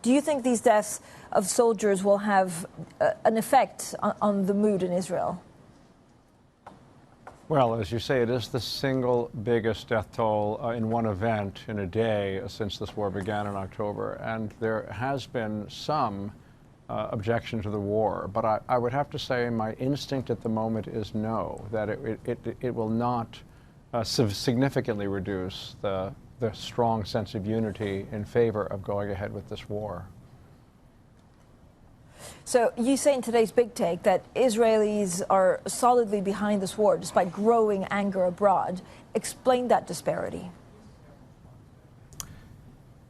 Do you think these deaths of soldiers will have an effect on the mood in Israel? Well, as you say, it is the single biggest death toll in one event in a day since this war began in October. And there has been some objection to the war. But I would have to say my instinct at the moment is no, that it will not significantly reduce the strong sense of unity in favor of going ahead with this war. So you say in today's Big Take that Israelis are solidly behind this war despite growing anger abroad. Explain that disparity.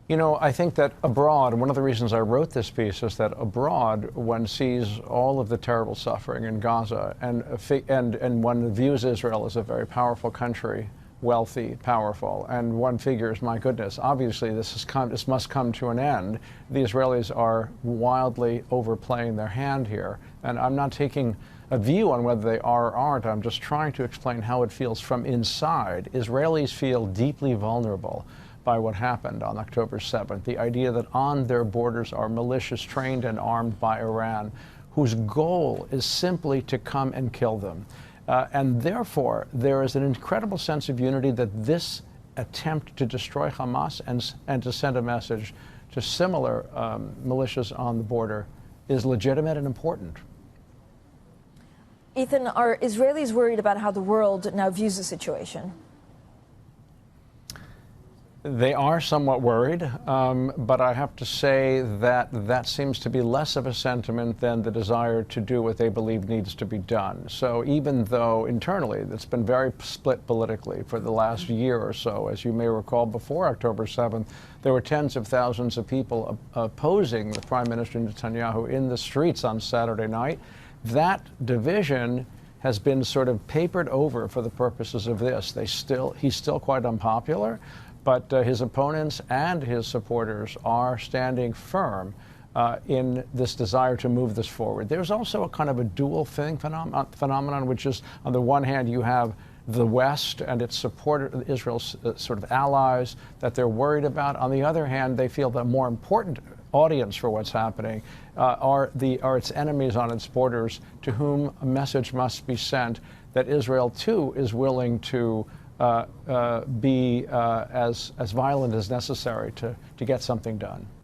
You know, I think that abroad, one of the reasons I wrote this piece is that abroad, one sees all of the terrible suffering in Gaza and one views Israel as a very powerful country, wealthy, powerful, and one figures, my goodness, obviously this must come to an end. The Israelis are wildly overplaying their hand here, and I'm not taking a view on whether they are or aren't. I'm just trying to explain how it feels from inside. Israelis feel deeply vulnerable by what happened on October 7th. The idea that on their borders are militias trained and armed by Iran, whose goal is simply to come and kill them. And therefore, there is an incredible sense of unity that this attempt to destroy Hamas and to send a message to similar militias on the border is legitimate and important. Ethan, are Israelis worried about how the world now views the situation? They are somewhat worried, but I have to say that that seems to be less of a sentiment than the desire to do what they believe needs to be done. So even though internally it's been very split politically for the last year or so, as you may recall, before October 7th, there were tens of thousands of people opposing the Prime Minister Netanyahu in the streets on Saturday night. That division has been sort of papered over for the purposes of this. He's still quite unpopular. But his opponents and his supporters are standing firm in this desire to move this forward. There's also a kind of a dual phenomenon, which is, on the one hand, you have the West and its supporters, Israel's sort of allies that they're worried about. On the other hand, they feel the more important audience for what's happening are its enemies on its borders, to whom a message must be sent that Israel, too, is willing to be as violent as necessary to get something done.